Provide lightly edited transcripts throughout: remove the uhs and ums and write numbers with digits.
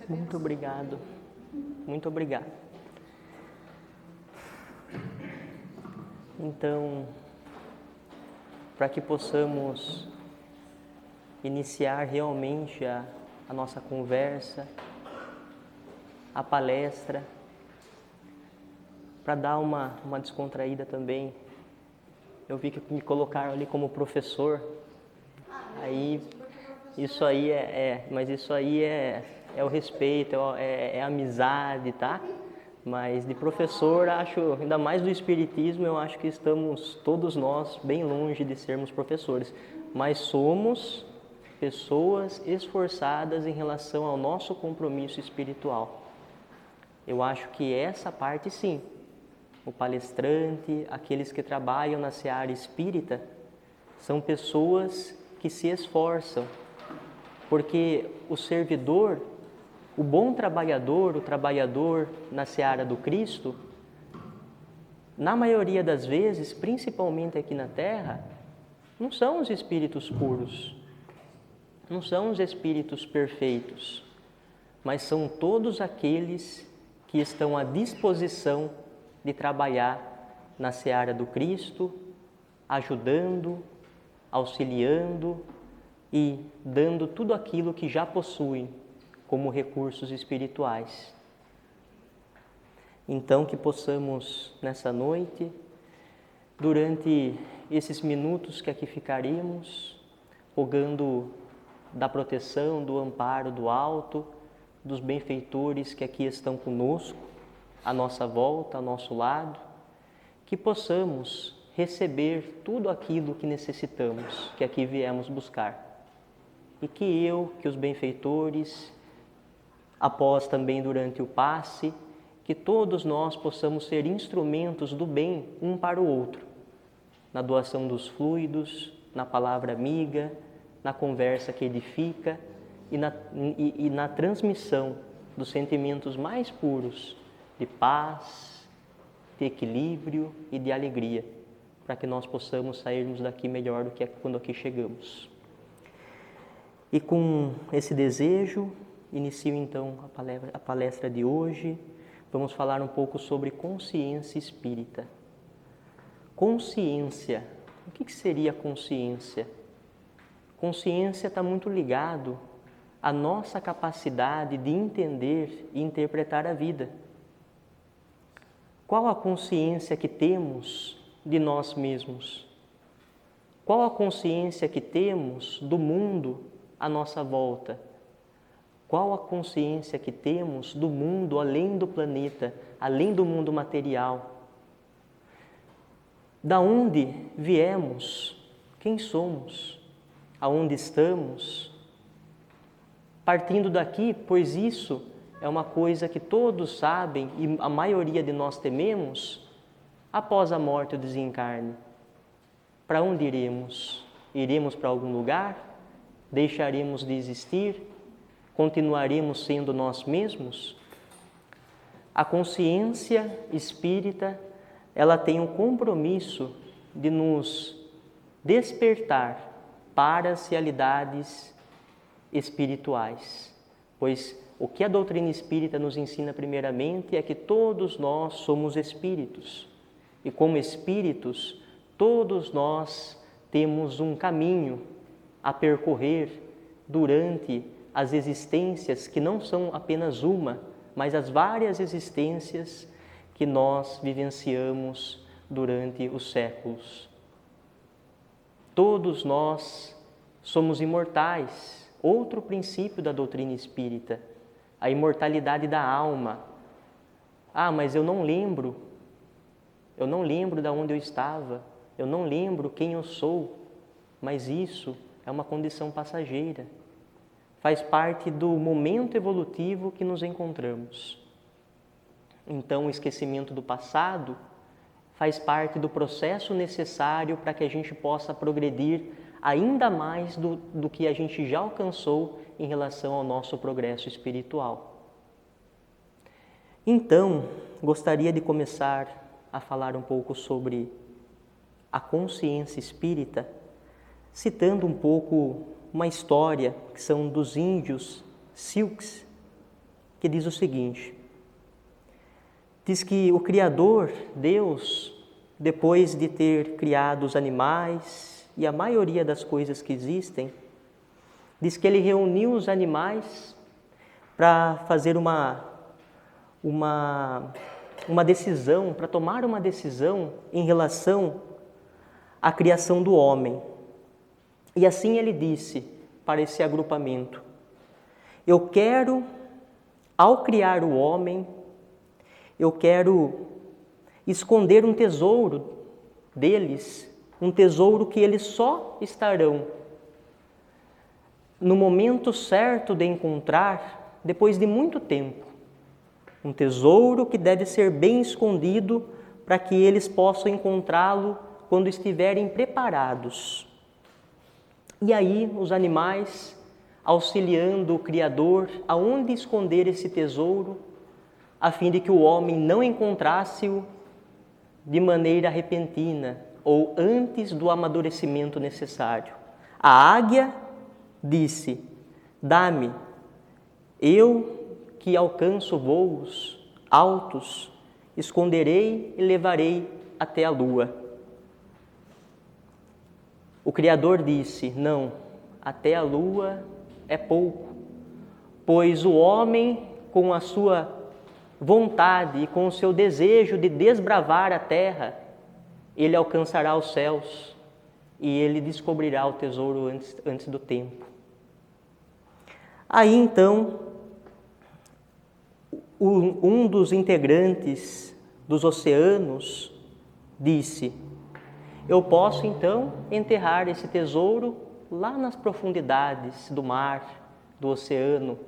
Muito obrigado. Muito obrigado. Então, para que possamos iniciar realmente a nossa conversa, a palestra, para dar uma descontraída também. Eu vi que me colocaram ali como professor, aí isso aí mas isso aí é o respeito, é a amizade, tá? Mas de professor, acho, ainda mais do Espiritismo, eu acho que estamos todos nós bem longe de sermos professores, mas somos pessoas esforçadas em relação ao nosso compromisso espiritual. Eu acho que essa parte sim, o palestrante, aqueles que trabalham na seara espírita, são pessoas que se esforçam, porque o servidor, o bom trabalhador, o trabalhador na seara do Cristo, na maioria das vezes, principalmente aqui na Terra, não são os espíritos puros, não são os espíritos perfeitos, mas são todos aqueles que estão à disposição de trabalhar na seara do Cristo, ajudando, auxiliando e dando tudo aquilo que já possuem como recursos espirituais. Então, que possamos, nessa noite, durante esses minutos que aqui ficaremos, rogando da proteção, do amparo do alto, dos benfeitores que aqui estão conosco, à nossa volta, ao nosso lado, que possamos receber tudo aquilo que necessitamos, que aqui viemos buscar. E que os benfeitores, após também durante o passe, que todos nós possamos ser instrumentos do bem um para o outro, na doação dos fluidos, na palavra amiga, na conversa que edifica e na transmissão dos sentimentos mais puros de paz, de equilíbrio e de alegria, para que nós possamos sairmos daqui melhor do que quando aqui chegamos. E com esse desejo, inicio então a palestra de hoje. Vamos falar um pouco sobre consciência espírita. Consciência. O que seria consciência? Consciência está muito ligado à nossa capacidade de entender e interpretar a vida. Qual a consciência que temos de nós mesmos? Qual a consciência que temos do mundo à nossa volta? Qual a consciência que temos do mundo além do planeta, além do mundo material? Da onde viemos? Quem somos? Aonde estamos? Partindo daqui, pois isso é uma coisa que todos sabem e a maioria de nós tememos, após a morte e o desencarne. Para onde iremos? Iremos para algum lugar? Deixaremos de existir? Continuaremos sendo nós mesmos? A consciência espírita, ela tem um compromisso de nos despertar para as realidades espirituais. Pois o que a doutrina espírita nos ensina primeiramente é que todos nós somos espíritos. E como espíritos, todos nós temos um caminho a percorrer durante as existências, que não são apenas uma, mas as várias existências que nós vivenciamos durante os séculos. Todos nós somos imortais. Outro princípio da doutrina espírita, a imortalidade da alma. Mas eu não lembro de onde eu estava, eu não lembro quem eu sou, mas isso é uma condição passageira. Faz parte do momento evolutivo que nos encontramos. Então, o esquecimento do passado faz parte do processo necessário para que a gente possa progredir ainda mais do que a gente já alcançou em relação ao nosso progresso espiritual. Então, gostaria de começar a falar um pouco sobre a consciência espírita, citando um pouco uma história que são dos índios Silks, que diz o seguinte: diz que o Criador, Deus, depois de ter criado os animais e a maioria das coisas que existem, diz que ele reuniu os animais para fazer uma decisão, para tomar uma decisão em relação à criação do homem. E assim ele disse para esse agrupamento: eu quero, ao criar o homem, eu quero esconder um tesouro deles, um tesouro que eles só estarão no momento certo de encontrar depois de muito tempo. Um tesouro que deve ser bem escondido para que eles possam encontrá-lo quando estiverem preparados. E aí os animais, auxiliando o Criador aonde esconder esse tesouro, a fim de que o homem não encontrasse-o de maneira repentina ou antes do amadurecimento necessário. A águia disse: dá-me, eu que alcanço voos altos, esconderei e levarei até a lua. O Criador disse: não, até a lua é pouco, pois o homem, com a sua vontade e com o seu desejo de desbravar a terra, ele alcançará os céus e ele descobrirá o tesouro antes do tempo. Aí então, um dos integrantes dos oceanos disse: eu posso então enterrar esse tesouro lá nas profundidades do mar, do oceano,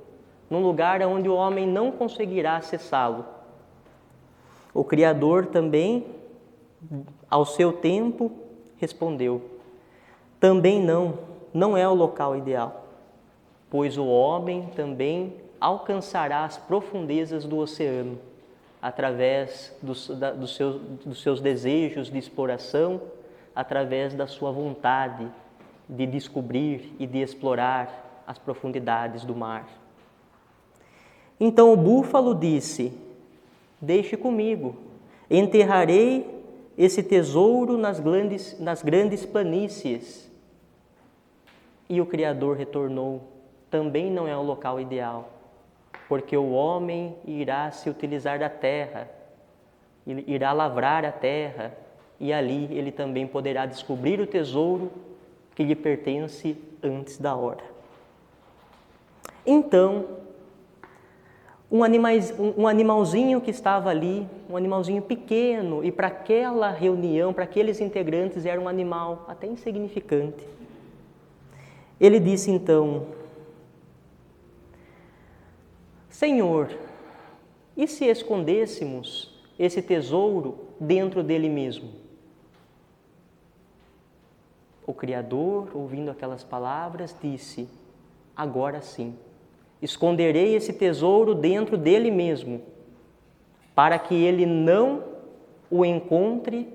num lugar onde o homem não conseguirá acessá-lo. O Criador também, ao seu tempo, respondeu: também não é o local ideal, pois o homem também alcançará as profundezas do oceano, através dos seus desejos de exploração, através da sua vontade de descobrir e de explorar as profundidades do mar. Então o búfalo disse: deixe comigo, enterrarei esse tesouro nas grandes planícies. E o Criador retornou: também não é o local ideal, porque o homem irá se utilizar da terra, irá lavrar a terra, e ali ele também poderá descobrir o tesouro que lhe pertence antes da hora. Então, um animalzinho que estava ali, um animalzinho pequeno, e para aquela reunião, para aqueles integrantes, era um animal até insignificante. Ele disse então: Senhor, e se escondêssemos esse tesouro dentro dele mesmo? O Criador, ouvindo aquelas palavras, disse: agora sim, esconderei esse tesouro dentro dele mesmo, para que ele não o encontre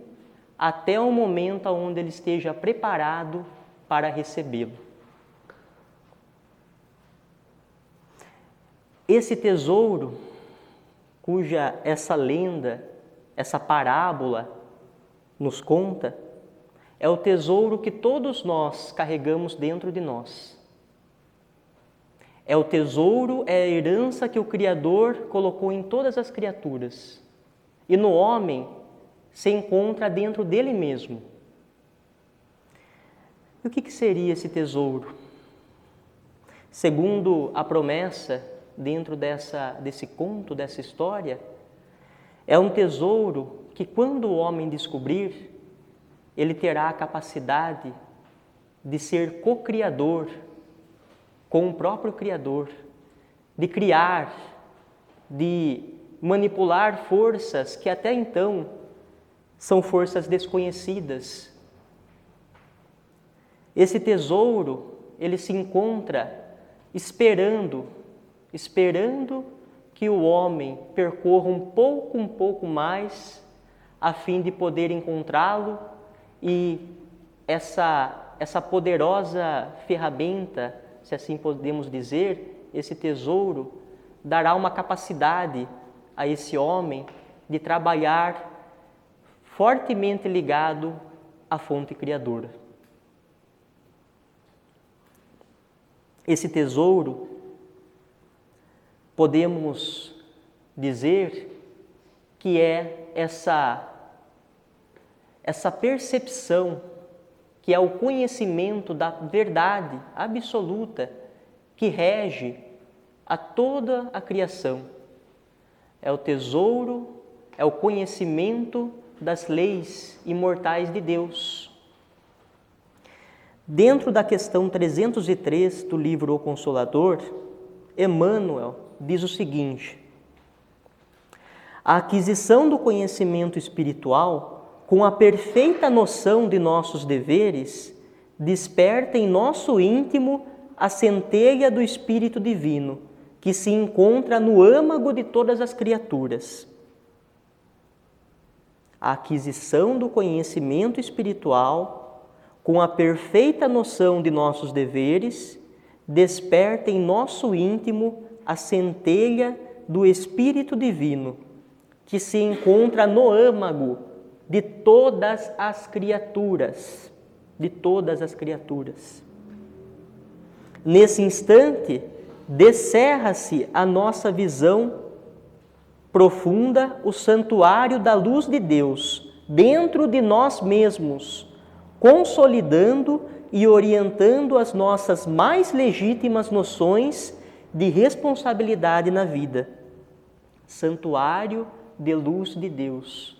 até o momento onde ele esteja preparado para recebê-lo. Esse tesouro, cuja essa lenda, essa parábola nos conta, é o tesouro que todos nós carregamos dentro de nós. É o tesouro, é a herança que o Criador colocou em todas as criaturas. E no homem se encontra dentro dele mesmo. E o que seria esse tesouro? Segundo a promessa dentro desse conto, dessa história, é um tesouro que, quando o homem descobrir, ele terá a capacidade de ser co-criador com o próprio Criador, de criar, de manipular forças que até então são forças desconhecidas. Esse tesouro, ele se encontra esperando que o homem percorra um pouco mais, a fim de poder encontrá-lo, e essa poderosa ferramenta, se assim podemos dizer, esse tesouro, dará uma capacidade a esse homem de trabalhar fortemente ligado à fonte criadora. Esse tesouro, podemos dizer que é essa percepção, que é o conhecimento da verdade absoluta que rege a toda a criação. É o tesouro, é o conhecimento das leis imortais de Deus. Dentro da questão 303 do livro O Consolador, Emmanuel diz o seguinte: a aquisição do conhecimento espiritual, com a perfeita noção de nossos deveres, desperta em nosso íntimo a centelha do Espírito Divino, que se encontra no âmago de todas as criaturas. A aquisição do conhecimento espiritual, com a perfeita noção de nossos deveres, desperta em nosso íntimo a centelha do Espírito Divino, que se encontra no âmago de todas as criaturas, Nesse instante, descerra-se a nossa visão profunda, o santuário da luz de Deus, dentro de nós mesmos, consolidando e orientando as nossas mais legítimas noções de responsabilidade na vida. Santuário de luz de Deus.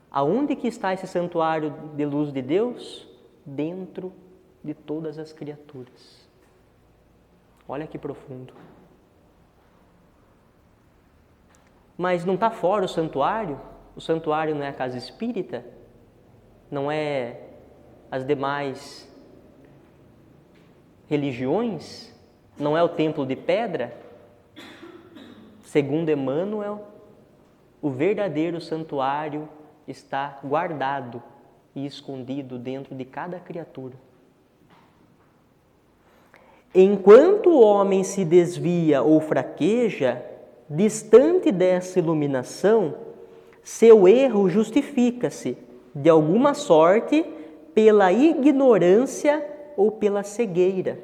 Aonde que está esse santuário de luz de Deus? Dentro de todas as criaturas. Olha que profundo. Mas não está fora o santuário? O santuário não é a casa espírita? Não é as demais religiões? Não é o templo de pedra? Segundo Emmanuel, o verdadeiro santuário está guardado e escondido dentro de cada criatura. Enquanto o homem se desvia ou fraqueja, distante dessa iluminação, seu erro justifica-se, de alguma sorte, pela ignorância ou pela cegueira.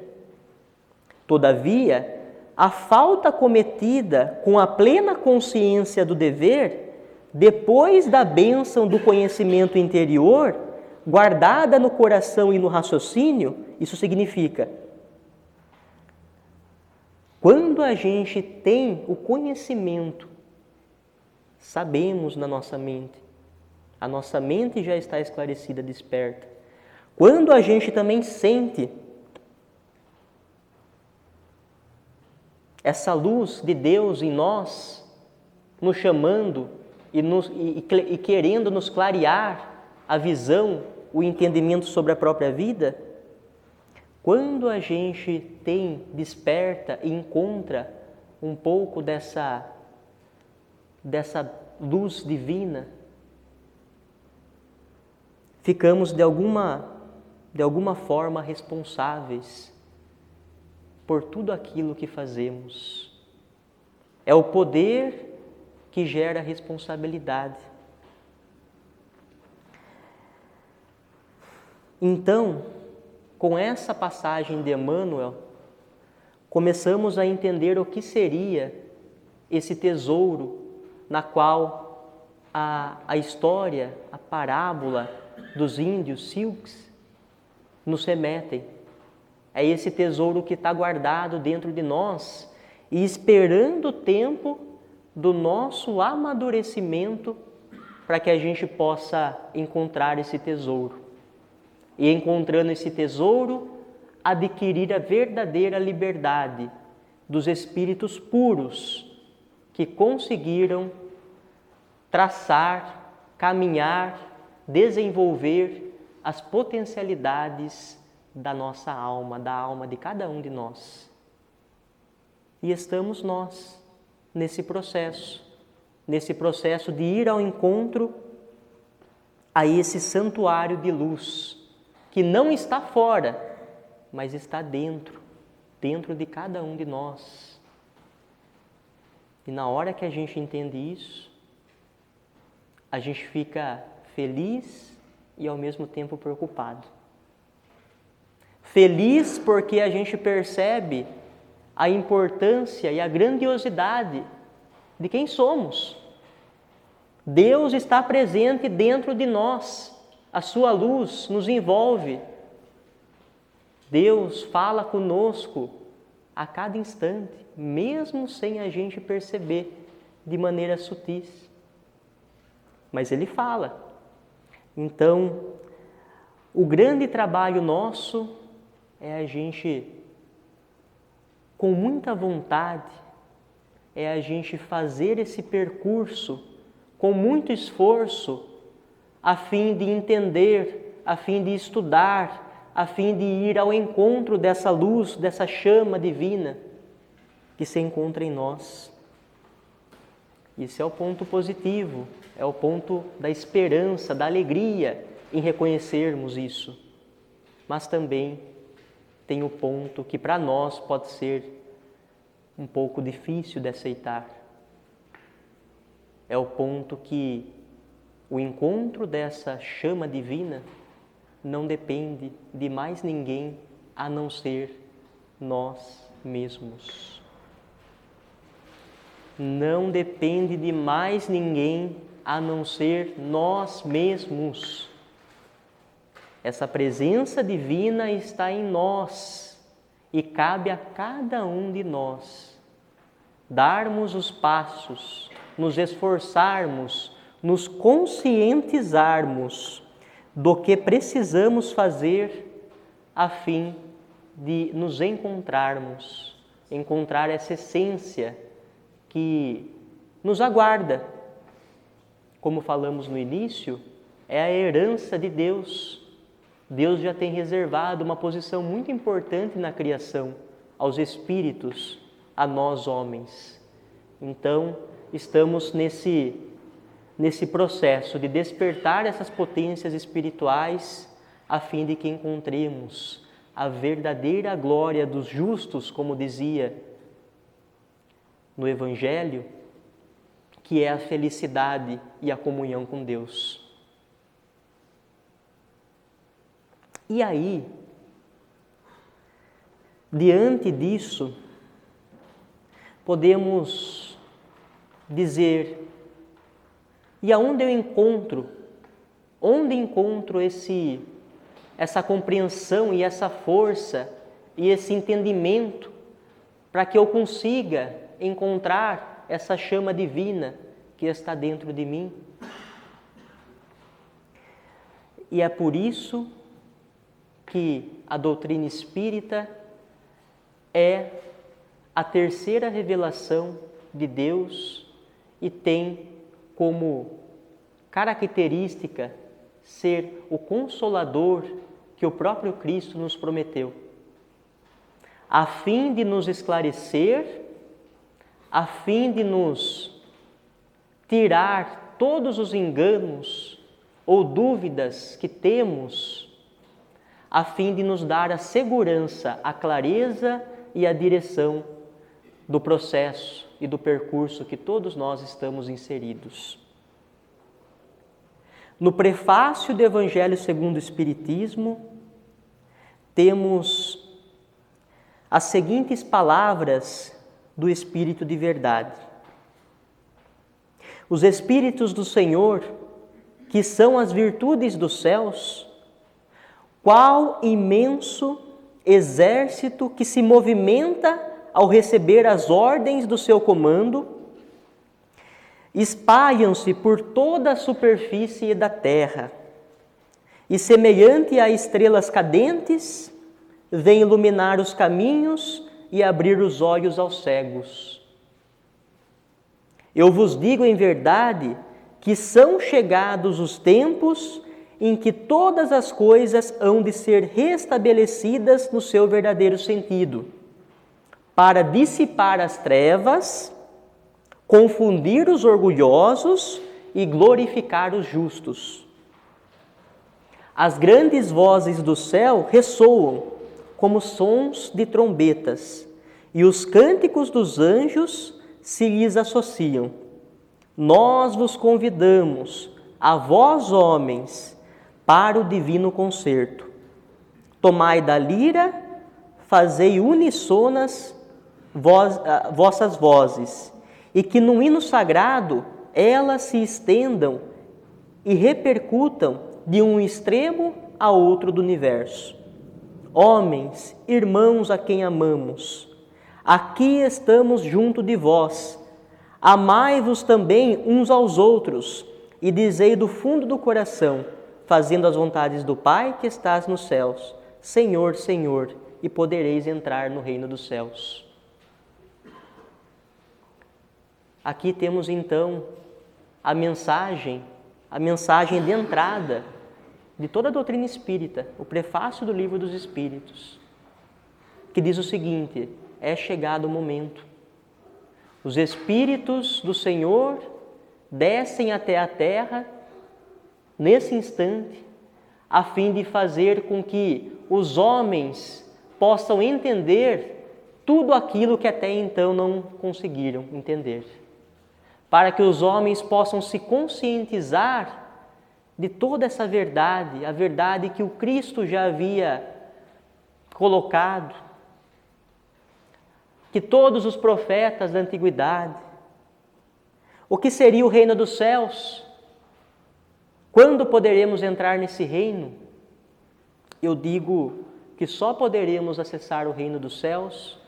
Todavia, a falta cometida com a plena consciência do dever, depois da bênção do conhecimento interior, guardada no coração e no raciocínio, isso significa: quando a gente tem o conhecimento, sabemos na nossa mente, a nossa mente já está esclarecida, desperta. Quando a gente também sente essa luz de Deus em nós, nos chamando e querendo nos clarear a visão, o entendimento sobre a própria vida, quando a gente desperta e encontra um pouco dessa luz divina, ficamos de alguma forma responsáveis por tudo aquilo que fazemos. É o poder que gera responsabilidade. Então, com essa passagem de Emmanuel, começamos a entender o que seria esse tesouro na qual a história, a parábola dos índios Silks nos remetem. É esse tesouro que está guardado dentro de nós e esperando o tempo do nosso amadurecimento para que a gente possa encontrar esse tesouro. E encontrando esse tesouro, adquirir a verdadeira liberdade dos espíritos puros que conseguiram traçar, caminhar, desenvolver as potencialidades da nossa alma, da alma de cada um de nós. E estamos nós nesse processo de ir ao encontro a esse santuário de luz, que não está fora, mas está dentro de cada um de nós. E na hora que a gente entende isso, a gente fica feliz e ao mesmo tempo preocupado. Feliz porque a gente percebe a importância e a grandiosidade de quem somos. Deus está presente dentro de nós, a sua luz nos envolve. Deus fala conosco a cada instante, mesmo sem a gente perceber de maneira sutis. Mas Ele fala. Então, o grande trabalho nosso é a gente, com muita vontade, é a gente fazer esse percurso com muito esforço, a fim de entender, a fim de estudar, a fim de ir ao encontro dessa luz, dessa chama divina que se encontra em nós. Esse é o ponto positivo, é o ponto da esperança, da alegria em reconhecermos isso. Mas também tem o ponto que para nós pode ser um pouco difícil de aceitar. É o ponto que o encontro dessa chama divina não depende de mais ninguém a não ser nós mesmos. Não depende de mais ninguém a não ser nós mesmos. Essa presença divina está em nós e cabe a cada um de nós darmos os passos, nos esforçarmos, nos conscientizarmos do que precisamos fazer a fim de nos encontrarmos, encontrar essa essência que nos aguarda. Como falamos no início, é a herança de Deus. Deus já tem reservado uma posição muito importante na criação, aos espíritos, a nós homens. Então, estamos nesse processo de despertar essas potências espirituais a fim de que encontremos a verdadeira glória dos justos, como dizia no Evangelho, que é a felicidade e a comunhão com Deus. E aí, diante disso, podemos dizer: e aonde eu encontro? Onde encontro essa compreensão e essa força e esse entendimento para que eu consiga encontrar essa chama divina que está dentro de mim? E é por isso que a doutrina espírita é a terceira revelação de Deus e tem como característica ser o consolador que o próprio Cristo nos prometeu, a fim de nos esclarecer, a fim de nos tirar todos os enganos ou dúvidas que temos, a fim de nos dar a segurança, a clareza e a direção do processo e do percurso que todos nós estamos inseridos. No prefácio do Evangelho segundo o Espiritismo, temos as seguintes palavras do Espírito de verdade. Os Espíritos do Senhor, que são as virtudes dos céus, qual imenso exército que se movimenta ao receber as ordens do seu comando, espalham-se por toda a superfície da terra e, semelhante a estrelas cadentes, vêm iluminar os caminhos e abrir os olhos aos cegos. Eu vos digo em verdade que são chegados os tempos em que todas as coisas hão de ser restabelecidas no seu verdadeiro sentido, para dissipar as trevas, confundir os orgulhosos e glorificar os justos. As grandes vozes do céu ressoam como sons de trombetas, e os cânticos dos anjos se lhes associam. Nós vos convidamos, a vós homens, para o divino concerto. Tomai da lira, fazei unissonas vossas vozes, e que no hino sagrado elas se estendam e repercutam de um extremo a outro do universo. Homens, irmãos a quem amamos, aqui estamos junto de vós. Amai-vos também uns aos outros, e dizei do fundo do coração, fazendo as vontades do Pai que estás nos céus: Senhor, Senhor, e podereis entrar no reino dos céus. Aqui temos então a mensagem de entrada de toda a doutrina espírita, o prefácio do Livro dos Espíritos, que diz o seguinte: é chegado o momento. Os Espíritos do Senhor descem até a terra nesse instante, a fim de fazer com que os homens possam entender tudo aquilo que até então não conseguiram entender. Para que os homens possam se conscientizar de toda essa verdade, a verdade que o Cristo já havia colocado, que todos os profetas da antiguidade. O que seria o reino dos céus? Quando poderemos entrar nesse reino? Eu digo que só poderemos acessar o reino dos céus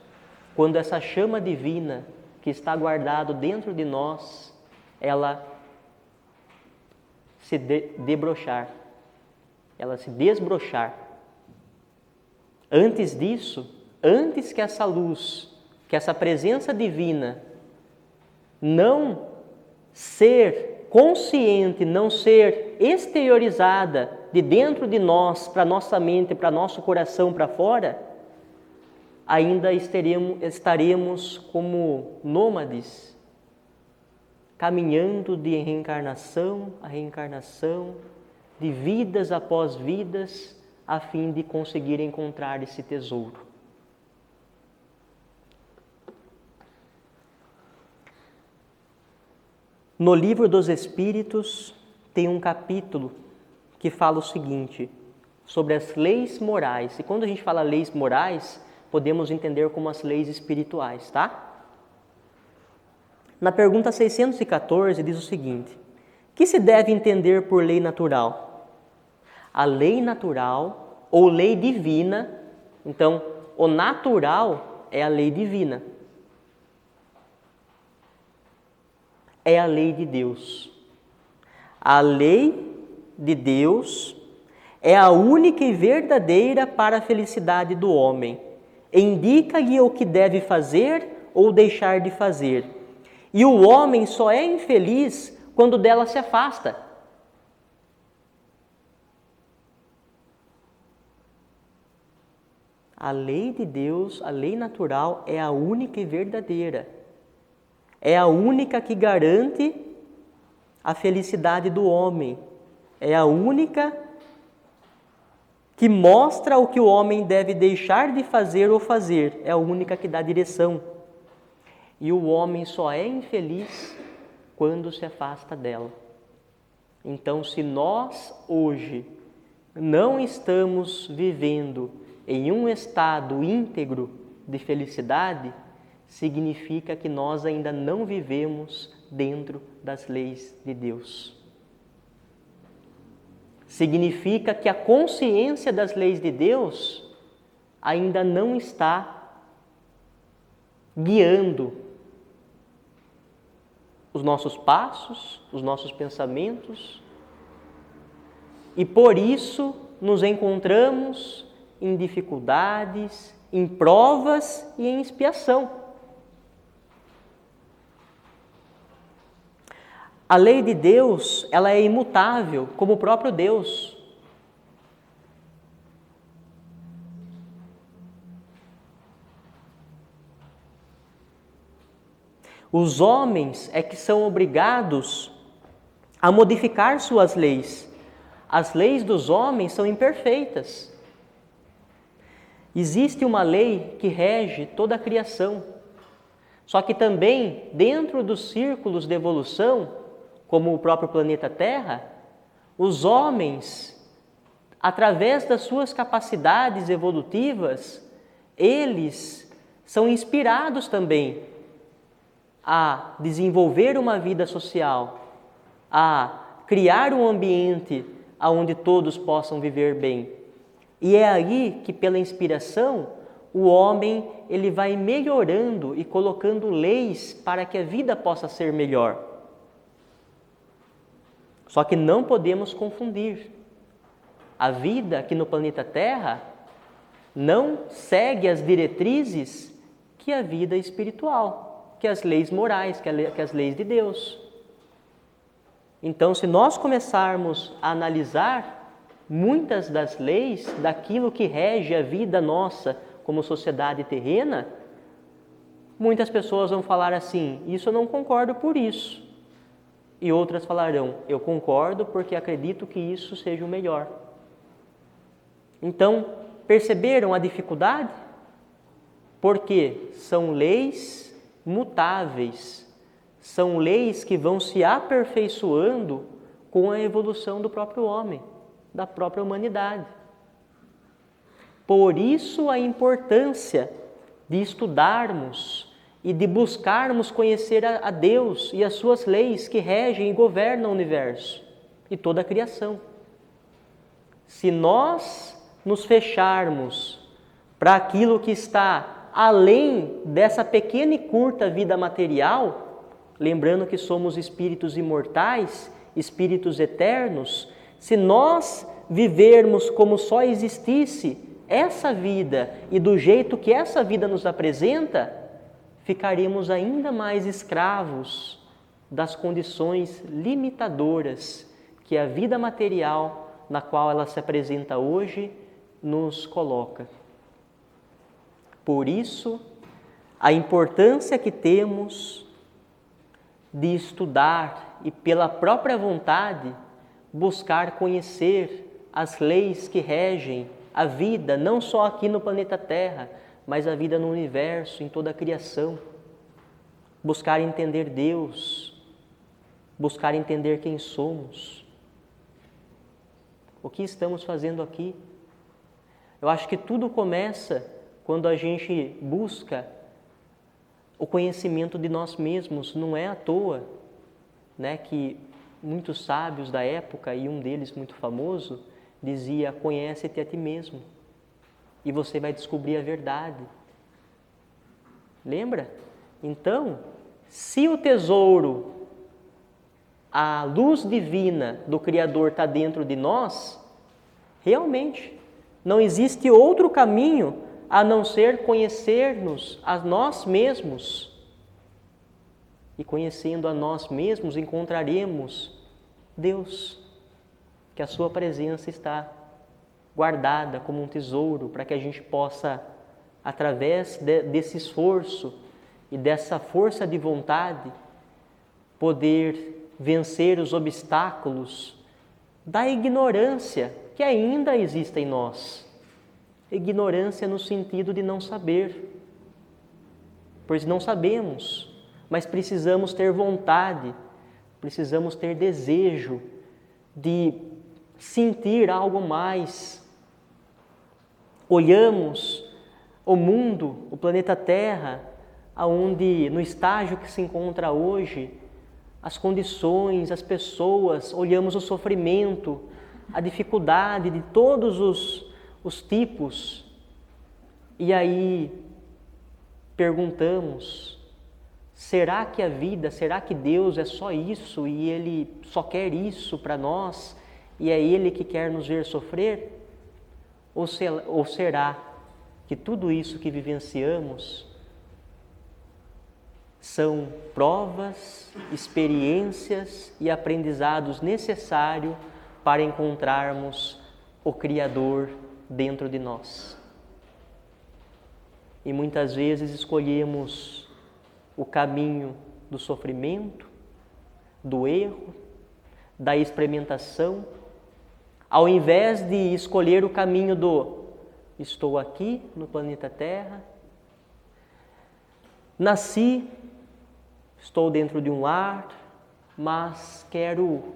quando essa chama divina que está guardado dentro de nós, ela se debrochar, ela se desbrochar. Antes disso, antes que essa luz, que essa presença divina não ser consciente, não ser exteriorizada de dentro de nós, para nossa mente, para nosso coração, para fora, ainda estaremos como nômades, caminhando de reencarnação a reencarnação, de vidas após vidas, a fim de conseguir encontrar esse tesouro. No Livro dos Espíritos tem um capítulo que fala o seguinte, sobre as leis morais. E quando a gente fala leis morais, podemos entender como as leis espirituais, tá? Na pergunta 614 diz o seguinte: que se deve entender por lei natural? A lei natural ou lei divina, então o natural é a lei divina. É a lei de Deus. A lei de Deus é a única e verdadeira para a felicidade do homem. Indica-lhe o que deve fazer ou deixar de fazer. E o homem só é infeliz quando dela se afasta. A lei de Deus, a lei natural, é a única e verdadeira. É a única que garante a felicidade do homem. É a única que mostra o que o homem deve deixar de fazer ou fazer. É a única que dá direção. E o homem só é infeliz quando se afasta dela. Então, se nós hoje não estamos vivendo em um estado íntegro de felicidade, significa que nós ainda não vivemos dentro das leis de Deus. Significa que a consciência das leis de Deus ainda não está guiando os nossos passos, os nossos pensamentos, e por isso nos encontramos em dificuldades, em provas e em expiação. A lei de Deus, ela é imutável, como o próprio Deus. Os homens é que são obrigados a modificar suas leis. As leis dos homens são imperfeitas. Existe uma lei que rege toda a criação. Só que também, dentro dos círculos de evolução, como o próprio planeta Terra, os homens, através das suas capacidades evolutivas, eles são inspirados também a desenvolver uma vida social, a criar um ambiente onde todos possam viver bem. E é aí que, pela inspiração, o homem ele vai melhorando e colocando leis para que a vida possa ser melhor. Só que não podemos confundir. A vida aqui no planeta Terra não segue as diretrizes que a vida espiritual, que as leis morais, que as leis de Deus. Então, se nós começarmos a analisar muitas das leis daquilo que rege a vida nossa como sociedade terrena, muitas pessoas vão falar assim: isso eu não concordo por isso. E outras falarão: eu concordo porque acredito que isso seja o melhor. Então, perceberam a dificuldade? Porque são leis mutáveis, são leis que vão se aperfeiçoando com a evolução do próprio homem, da própria humanidade. Por isso a importância de estudarmos e de buscarmos conhecer a Deus e as suas leis que regem e governam o universo e toda a criação. Se nós nos fecharmos para aquilo que está além dessa pequena e curta vida material, lembrando que somos espíritos imortais, espíritos eternos, se nós vivermos como só existisse essa vida e do jeito que essa vida nos apresenta, ficaremos ainda mais escravos das condições limitadoras que a vida material, na qual ela se apresenta hoje, nos coloca. Por isso, a importância que temos de estudar e, pela própria vontade, buscar conhecer as leis que regem a vida, não só aqui no planeta Terra, mas a vida no universo, em toda a criação. Buscar entender Deus, buscar entender quem somos. O que estamos fazendo aqui? Eu acho que tudo começa quando a gente busca o conhecimento de nós mesmos. Não é à toa, né, que muitos sábios da época, e um deles muito famoso, dizia: conhece-te a ti mesmo e você vai descobrir a verdade. Lembra? Então, se o tesouro, a luz divina do Criador está dentro de nós, realmente não existe outro caminho a não ser conhecer-nos a nós mesmos. E conhecendo a nós mesmos, encontraremos Deus, que a sua presença está guardada como um tesouro, para que a gente possa, através desse esforço e dessa força de vontade, poder vencer os obstáculos da ignorância que ainda existe em nós. Ignorância no sentido de não saber, pois não sabemos, mas precisamos ter vontade, precisamos ter desejo de sentir algo mais. Olhamos o mundo, o planeta Terra, aonde no estágio que se encontra hoje, as condições, as pessoas, olhamos o sofrimento, a dificuldade de todos os tipos, e aí perguntamos: será que a vida, será que Deus é só isso e Ele só quer isso para nós e é Ele que quer nos ver sofrer? Ou será que tudo isso que vivenciamos são provas, experiências e aprendizados necessários para encontrarmos o Criador dentro de nós? E muitas vezes escolhemos o caminho do sofrimento, do erro, da experimentação, ao invés de escolher o caminho do estou aqui no planeta Terra, Nasci, estou dentro de um lar, mas quero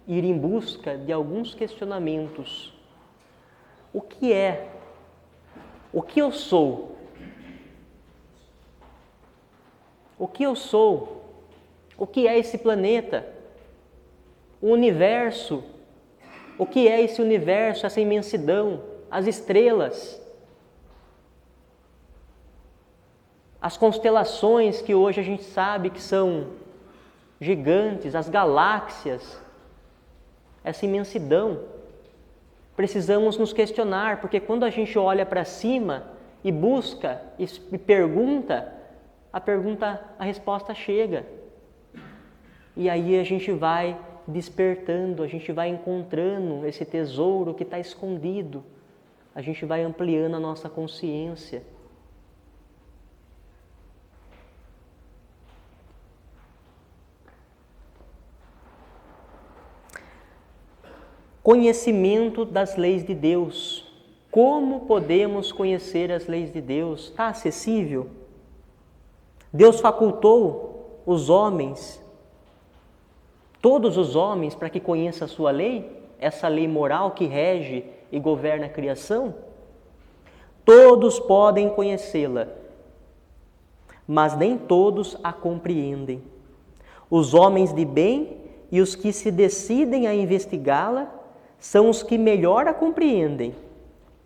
ir em busca de alguns questionamentos. O que é? O que eu sou? O que eu sou? O que é esse planeta? O universo? O que é esse universo, essa imensidão? As estrelas? As constelações que hoje a gente sabe que são gigantes, as galáxias, essa imensidão. Precisamos nos questionar, porque quando a gente olha para cima e busca e pergunta, a resposta chega. E aí a gente vai despertando, a gente vai encontrando esse tesouro que está escondido. A gente vai ampliando a nossa consciência. Conhecimento das leis de Deus. Como podemos conhecer as leis de Deus? Está acessível? Deus facultou os homens, todos os homens, para que conheçam a sua lei, essa lei moral que rege e governa a criação? Todos podem conhecê-la, mas nem todos a compreendem. Os homens de bem e os que se decidem a investigá-la são os que melhor a compreendem.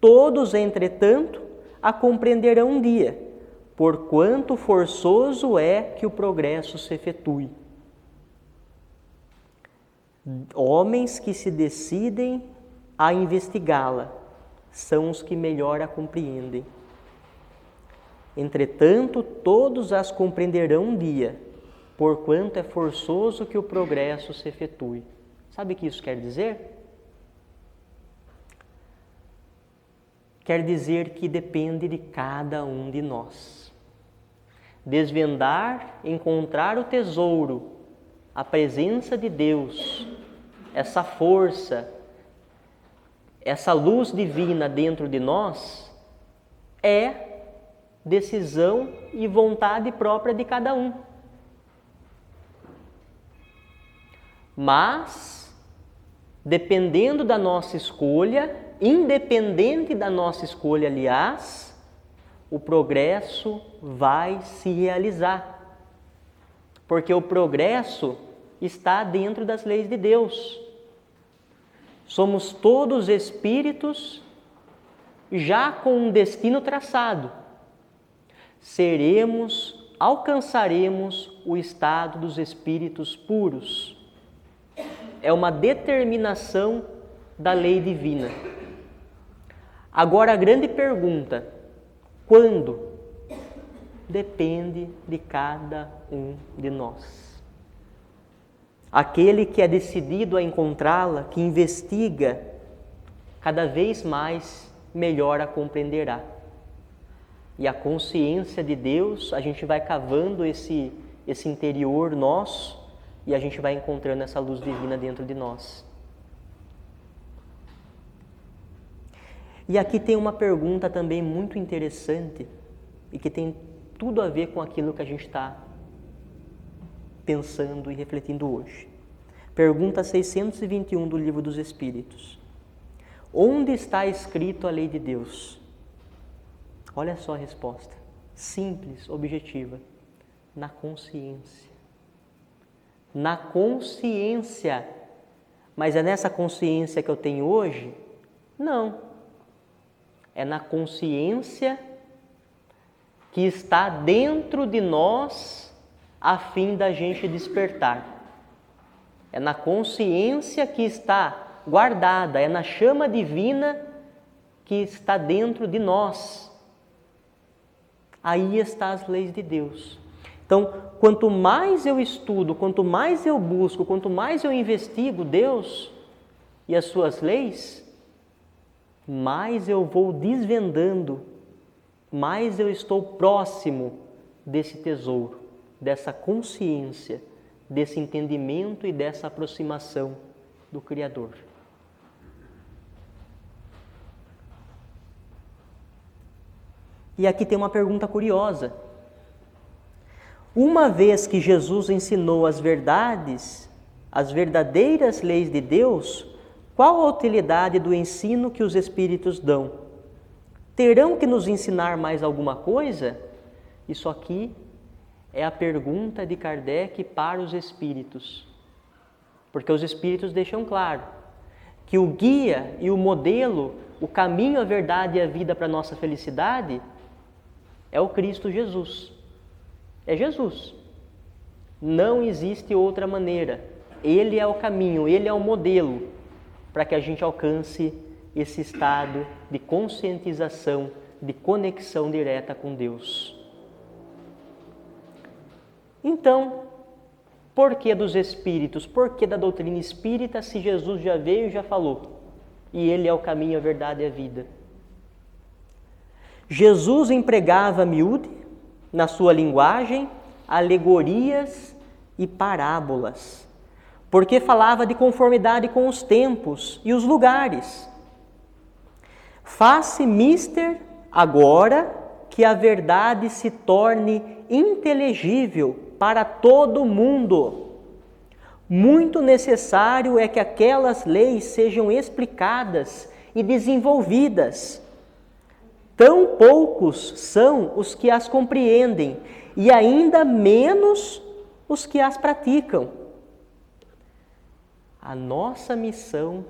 Todos, entretanto, a compreenderão um dia, porquanto forçoso é que o progresso se efetue. Homens que se decidem a investigá-la são os que melhor a compreendem. Entretanto, todos as compreenderão um dia, porquanto é forçoso que o progresso se efetue. Sabe o que isso quer dizer? Quer dizer que depende de cada um de nós. Desvendar, encontrar o tesouro, a presença de Deus, essa força, essa luz divina dentro de nós, é decisão e vontade própria de cada um. Mas, dependendo da nossa escolha, independente da nossa escolha, aliás, o progresso vai se realizar. Porque o progresso está dentro das leis de Deus. Somos todos espíritos já com um destino traçado. Alcançaremos o estado dos espíritos puros. É uma determinação da lei divina. Agora a grande pergunta: quando? Depende de cada um de nós. Aquele que é decidido a encontrá-la, que investiga, cada vez mais melhor a compreenderá. E a consciência de Deus, a gente vai cavando esse interior nosso e a gente vai encontrando essa luz divina dentro de nós. E aqui tem uma pergunta também muito interessante e que tem tudo a ver com aquilo que a gente está pensando e refletindo hoje. Pergunta 621 do Livro dos Espíritos. Onde está escrito a lei de Deus? Olha só a resposta. Simples, objetiva. Na consciência. Na consciência. Mas é nessa consciência que eu tenho hoje? Não. É na consciência que está dentro de nós a fim da gente despertar. É na consciência que está guardada, é na chama divina que está dentro de nós. Aí estão as leis de Deus. Então, quanto mais eu estudo, quanto mais eu busco, quanto mais eu investigo Deus e as suas leis, mais eu vou desvendando, mais eu estou próximo desse tesouro, dessa consciência, desse entendimento e dessa aproximação do Criador. E aqui tem uma pergunta curiosa. Uma vez que Jesus ensinou as verdades, as verdadeiras leis de Deus, qual a utilidade do ensino que os Espíritos dão? Terão que nos ensinar mais alguma coisa? Isso aqui é a pergunta de Kardec para os Espíritos. Porque os Espíritos deixam claro que o guia e o modelo, o caminho, a verdade e a vida para a nossa felicidade é o Cristo Jesus. É Jesus. Não existe outra maneira. Ele é o caminho, Ele é o modelo para que a gente alcance esse estado de conscientização, de conexão direta com Deus. Então, por que dos Espíritos? Por que da doutrina espírita, se Jesus já veio e já falou? E Ele é o caminho, a verdade e a vida. Jesus empregava a miúde, na sua linguagem, alegorias e parábolas, porque falava de conformidade com os tempos e os lugares. Faz-se mister agora que a verdade se torne inteligível para todo mundo. Muito necessário é que aquelas leis sejam explicadas e desenvolvidas. Tão poucos são os que as compreendem e ainda menos os que as praticam. A nossa missão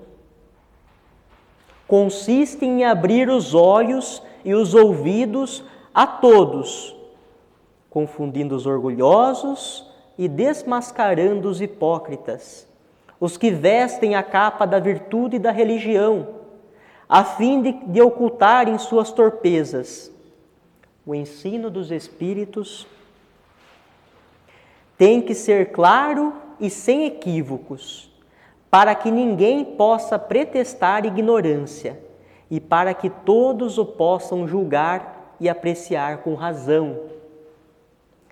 consiste em abrir os olhos e os ouvidos a todos, confundindo os orgulhosos e desmascarando os hipócritas, os que vestem a capa da virtude e da religião, a fim de ocultarem suas torpezas. O ensino dos Espíritos tem que ser claro e sem equívocos, para que ninguém possa pretextar ignorância e para que todos o possam julgar e apreciar com razão.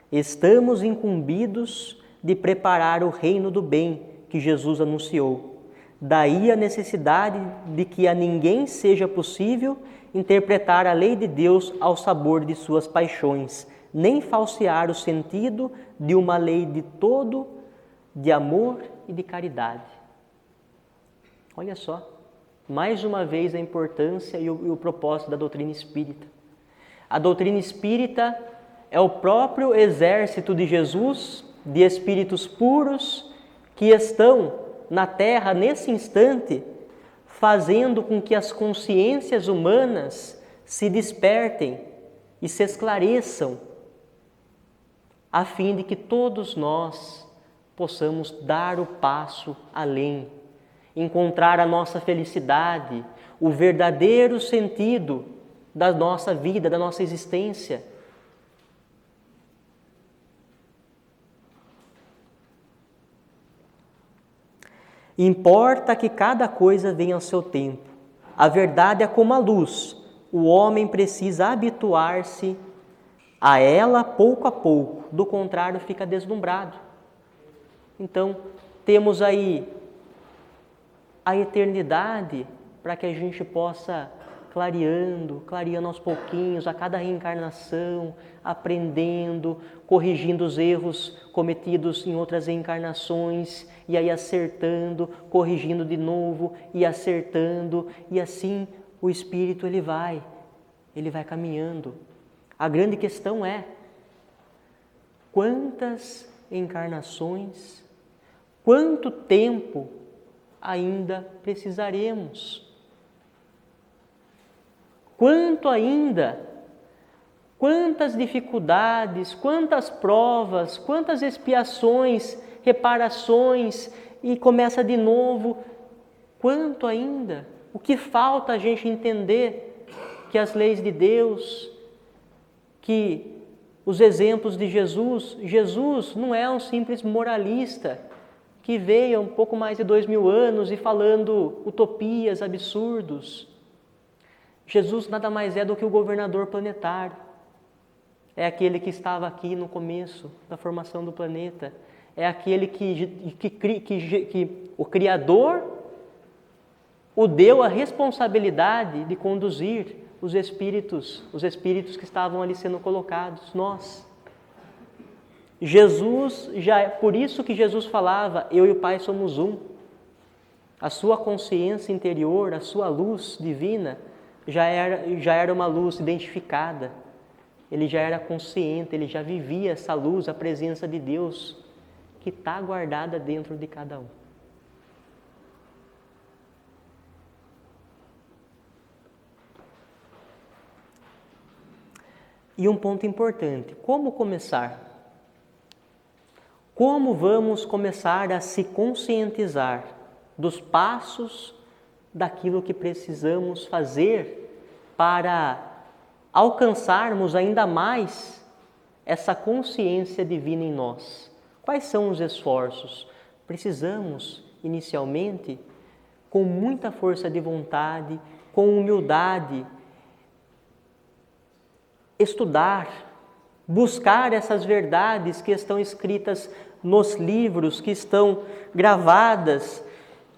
Estamos incumbidos de preparar o reino do bem que Jesus anunciou. Daí a necessidade de que a ninguém seja possível interpretar a lei de Deus ao sabor de suas paixões, nem falsear o sentido de uma lei de todo, de amor e de caridade. Olha só, mais uma vez a importância e o propósito da doutrina espírita. A doutrina espírita é o próprio exército de Jesus, de espíritos puros, que estão na Terra, nesse instante, fazendo com que as consciências humanas se despertem e se esclareçam, a fim de que todos nós possamos dar o passo além, encontrar a nossa felicidade, o verdadeiro sentido da nossa vida, da nossa existência. Importa que cada coisa venha ao seu tempo. A verdade é como a luz. O homem precisa habituar-se a ela pouco a pouco. Do contrário, fica deslumbrado. Então, temos aí a eternidade para que a gente possa clareando aos pouquinhos, a cada reencarnação, aprendendo, corrigindo os erros cometidos em outras reencarnações, e aí acertando, corrigindo de novo e acertando, e assim o espírito ele vai caminhando. A grande questão é: quantas encarnações, quanto tempo ainda precisaremos? Quanto ainda? Quantas dificuldades, quantas provas, quantas expiações, reparações, e começa de novo. Quanto ainda? O que falta a gente entender? Que as leis de Deus, que os exemplos de Jesus não é um simples moralista que veio há um pouco mais de 2000 anos e falando utopias, absurdos. Jesus nada mais é do que o governador planetário. É aquele que estava aqui no começo da formação do planeta. É aquele que o Criador o deu a responsabilidade de conduzir os espíritos que estavam ali sendo colocados, nós. Por isso que Jesus falava, eu e o Pai somos um. A sua consciência interior, a sua luz divina, já era uma luz identificada. Ele já era consciente, ele já vivia essa luz, a presença de Deus, que está guardada dentro de cada um. E um ponto importante, como começar? Como vamos começar a se conscientizar dos passos daquilo que precisamos fazer para alcançarmos ainda mais essa consciência divina em nós? Quais são os esforços? Precisamos, inicialmente, com muita força de vontade, com humildade, estudar, buscar essas verdades que estão escritas nos livros, que estão gravadas,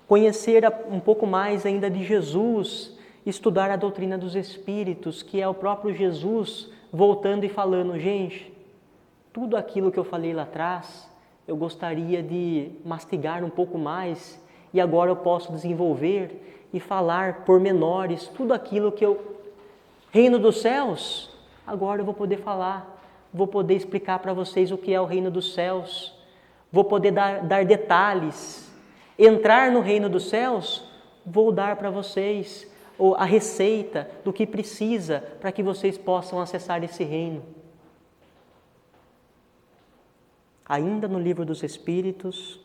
conhecer um pouco mais ainda de Jesus, estudar a doutrina dos Espíritos, que é o próprio Jesus voltando e falando, gente, tudo aquilo que eu falei lá atrás, eu gostaria de mastigar um pouco mais e agora eu posso desenvolver e falar pormenores, tudo aquilo que Reino dos céus, agora eu vou poder falar, vou poder explicar para vocês o que é o reino dos céus, vou poder dar detalhes. Entrar no reino dos céus, vou dar para vocês a receita do que precisa para que vocês possam acessar esse reino. Ainda no livro dos Espíritos,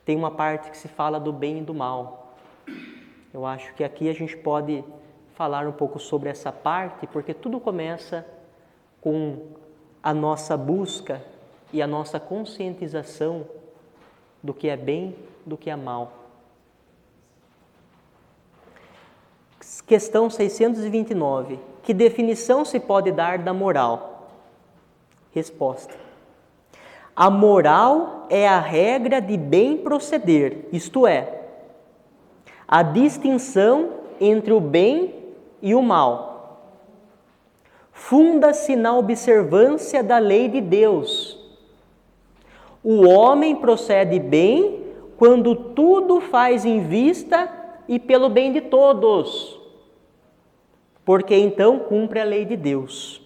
tem uma parte que se fala do bem e do mal. Eu acho que aqui a gente pode falar um pouco sobre essa parte, porque tudo começa com a nossa busca e a nossa conscientização do que é bem, do que é mal. Questão 629. Que definição se pode dar da moral? Resposta. A moral é a regra de bem proceder, isto é, a distinção entre o bem e o mal. Funda-se na observância da lei de Deus. O homem procede bem quando tudo faz em vista e pelo bem de todos, porque então cumpre a lei de Deus.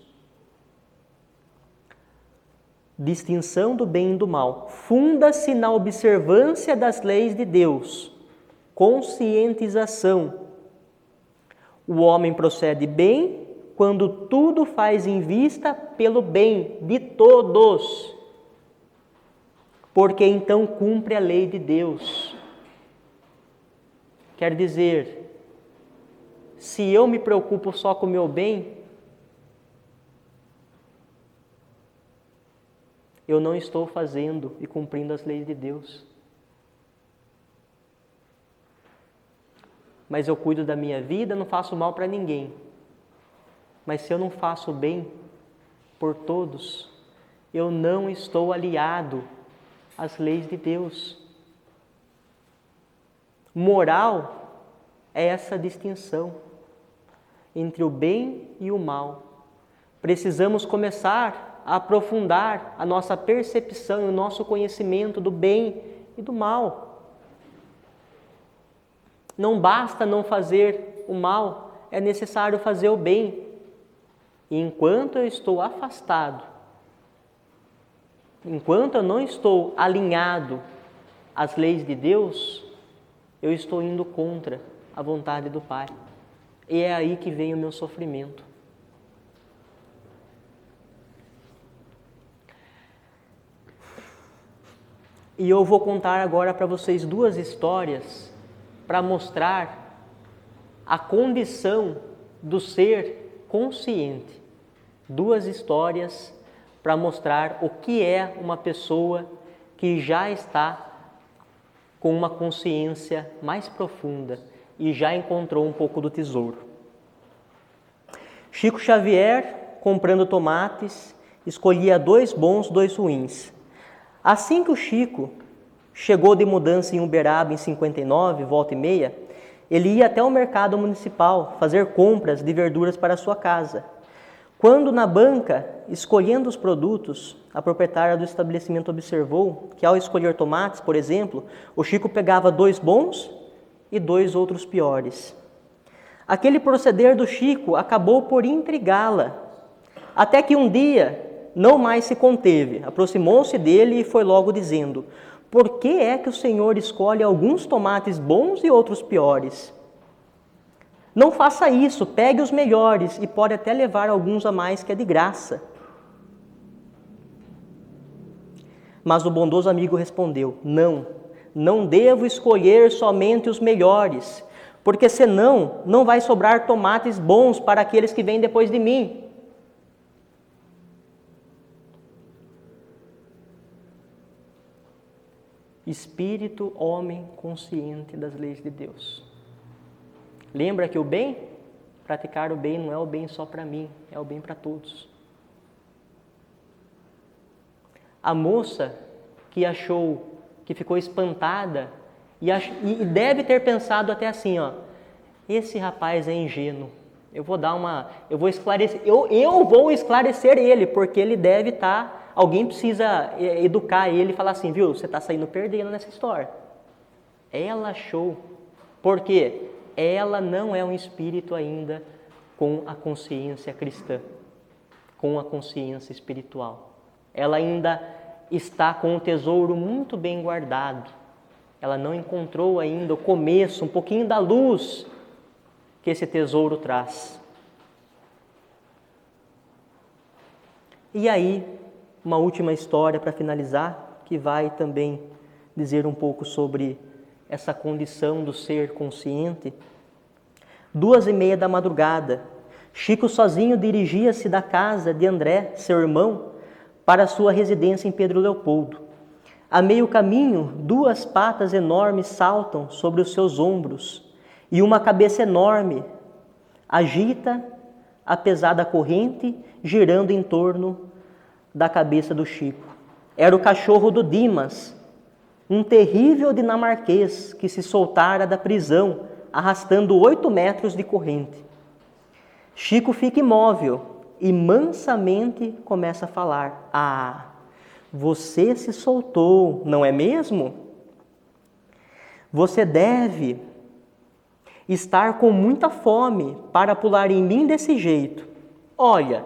Distinção do bem e do mal. Funda-se na observância das leis de Deus. Conscientização. O homem procede bem quando tudo faz em vista pelo bem de todos, porque então cumpre a lei de Deus. Quer dizer, se eu me preocupo só com o meu bem, eu não estou fazendo e cumprindo as leis de Deus. Mas eu cuido da minha vida, não faço mal para ninguém. Mas se eu não faço bem por todos, eu não estou aliado às leis de Deus. Moral é essa distinção entre o bem e o mal. Precisamos começar a aprofundar a nossa percepção e o nosso conhecimento do bem e do mal. Não basta não fazer o mal, é necessário fazer o bem. E enquanto eu estou afastado, enquanto eu não estou alinhado às leis de Deus, eu estou indo contra a vontade do Pai. E é aí que vem o meu sofrimento. E eu vou contar agora para vocês duas histórias para mostrar a condição do ser consciente. Duas histórias para mostrar o que é uma pessoa que já está com uma consciência mais profunda e já encontrou um pouco do tesouro. Chico Xavier, comprando tomates, escolhia 2 bons, 2 ruins. Assim que o Chico chegou de mudança em Uberaba em 59, volta e meia, ele ia até o mercado municipal fazer compras de verduras para a sua casa. Quando na banca, escolhendo os produtos, a proprietária do estabelecimento observou que ao escolher tomates, por exemplo, o Chico pegava 2 bons e 2 outros piores. Aquele proceder do Chico acabou por intrigá-la, até que um dia não mais se conteve, aproximou-se dele e foi logo dizendo: por que é que o senhor escolhe alguns tomates bons e outros piores? Não faça isso, pegue os melhores e pode até levar alguns a mais que é de graça. Mas o bondoso amigo respondeu: não devo escolher somente os melhores, porque senão não vai sobrar tomates bons para aqueles que vêm depois de mim. Espírito, homem consciente das leis de Deus. Lembra que o bem, praticar o bem não é o bem só para mim, é o bem para todos. A moça que achou, que ficou espantada e deve ter pensado até assim, esse rapaz é ingênuo. Eu vou esclarecer ele, porque ele deve estar, alguém precisa educar ele e falar assim, viu, você está saindo perdendo nessa história. Ela achou, porque ela não é um espírito ainda com a consciência cristã, com a consciência espiritual. Ela ainda está com o tesouro muito bem guardado. Ela não encontrou ainda o começo, um pouquinho da luz que esse tesouro traz. E aí, uma última história para finalizar, que vai também dizer um pouco sobre essa condição do ser consciente. 2:30 da madrugada, Chico sozinho dirigia-se da casa de André, seu irmão, para sua residência em Pedro Leopoldo. A meio caminho, 2 patas enormes saltam sobre os seus ombros e uma cabeça enorme agita a pesada corrente girando em torno da cabeça do Chico. Era o cachorro do Dimas, um terrível dinamarquês que se soltara da prisão, arrastando 8 metros de corrente. Chico fica imóvel e mansamente começa a falar. Ah, você se soltou, não é mesmo? Você deve estar com muita fome para pular em mim desse jeito. Olha,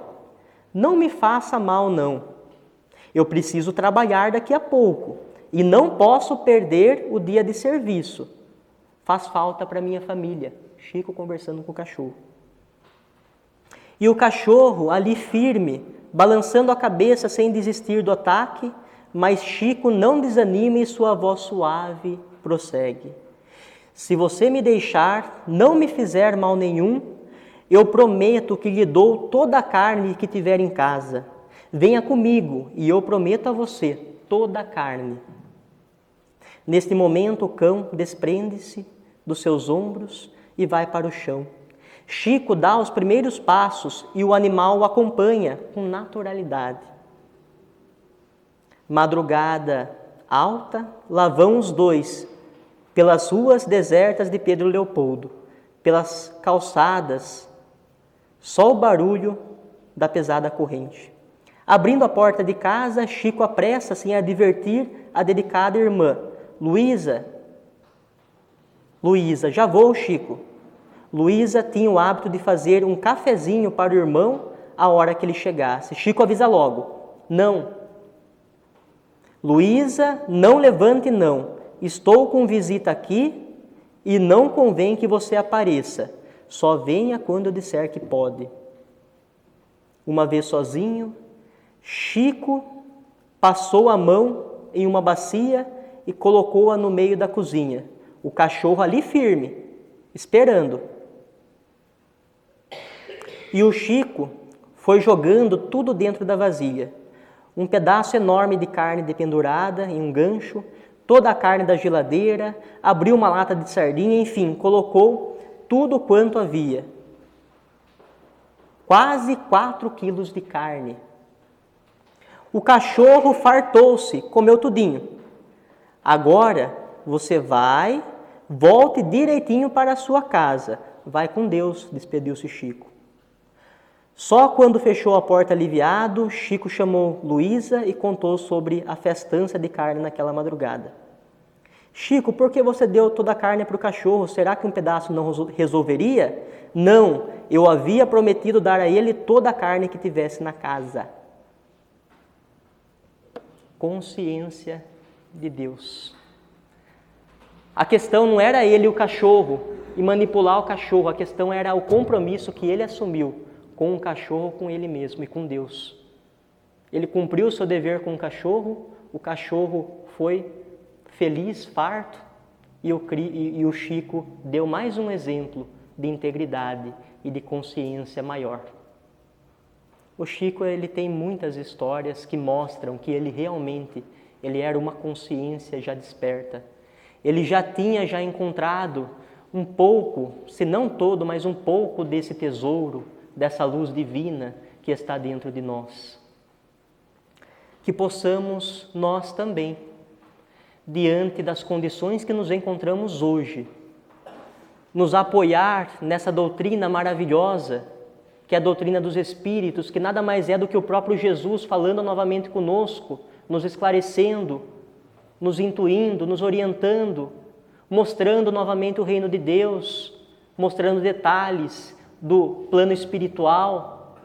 não me faça mal não. Eu preciso trabalhar daqui a pouco e não posso perder o dia de serviço. Faz falta para minha família. Chico conversando com o cachorro. E o cachorro ali firme, balançando a cabeça sem desistir do ataque, mas Chico não desanima e sua voz suave prossegue. Se você me deixar, não me fizer mal nenhum, eu prometo que lhe dou toda a carne que tiver em casa. Venha comigo e eu prometo a você toda a carne. Neste momento o cão desprende-se dos seus ombros e vai para o chão. Chico dá os primeiros passos e o animal o acompanha com naturalidade. Madrugada alta, lá vão os dois, pelas ruas desertas de Pedro Leopoldo, pelas calçadas, só o barulho da pesada corrente. Abrindo a porta de casa, Chico apressa-se em advertir a dedicada irmã. Luísa, já vou, Chico. Luísa tinha o hábito de fazer um cafezinho para o irmão a hora que ele chegasse. Chico avisa logo. Não. Luísa, não levante não. Estou com visita aqui e não convém que você apareça. Só venha quando eu disser que pode. Uma vez sozinho, Chico passou a mão em uma bacia e colocou-a no meio da cozinha. O cachorro ali firme, esperando. E o Chico foi jogando tudo dentro da vasilha. Um pedaço enorme de carne dependurada em um gancho, toda a carne da geladeira, abriu uma lata de sardinha, enfim, colocou tudo quanto havia. Quase 4 quilos de carne. O cachorro fartou-se, comeu tudinho. Agora você volte direitinho para a sua casa. Vai com Deus, despediu-se Chico. Só quando fechou a porta aliviado, Chico chamou Luísa e contou sobre a festança de carne naquela madrugada. Chico, por que você deu toda a carne para o cachorro? Será que um pedaço não resolveria? Não, eu havia prometido dar a ele toda a carne que tivesse na casa. Consciência de Deus. A questão não era ele e o cachorro e manipular o cachorro, a questão era o compromisso que ele assumiu com o cachorro, com ele mesmo e com Deus. Ele cumpriu o seu dever com o cachorro foi feliz, farto, e o Chico deu mais um exemplo de integridade e de consciência maior. O Chico, ele tem muitas histórias que mostram que ele realmente era uma consciência já desperta. Ele já tinha encontrado um pouco, se não todo, mas um pouco desse tesouro, dessa luz divina que está dentro de nós. Que possamos nós também, diante das condições que nos encontramos hoje, nos apoiar nessa doutrina maravilhosa, que é a doutrina dos Espíritos, que nada mais é do que o próprio Jesus falando novamente conosco, nos esclarecendo, nos intuindo, nos orientando, mostrando novamente o reino de Deus, mostrando detalhes do plano espiritual,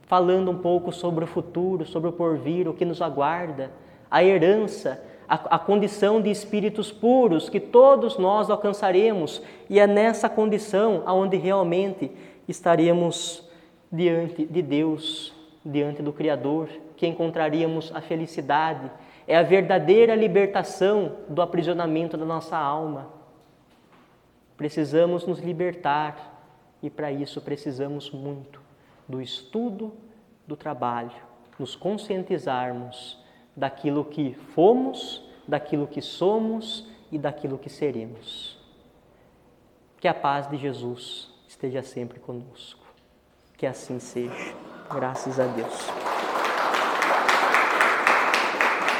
falando um pouco sobre o futuro, sobre o porvir, o que nos aguarda, a herança, a condição de espíritos puros que todos nós alcançaremos, e é nessa condição aonde realmente estaremos diante de Deus, diante do Criador, que encontraríamos a felicidade, é a verdadeira libertação do aprisionamento da nossa alma. Precisamos nos libertar e para isso precisamos muito do estudo, do trabalho, nos conscientizarmos daquilo que fomos, daquilo que somos e daquilo que seremos. Que a paz de Jesus esteja sempre conosco. Que assim seja. Graças a Deus.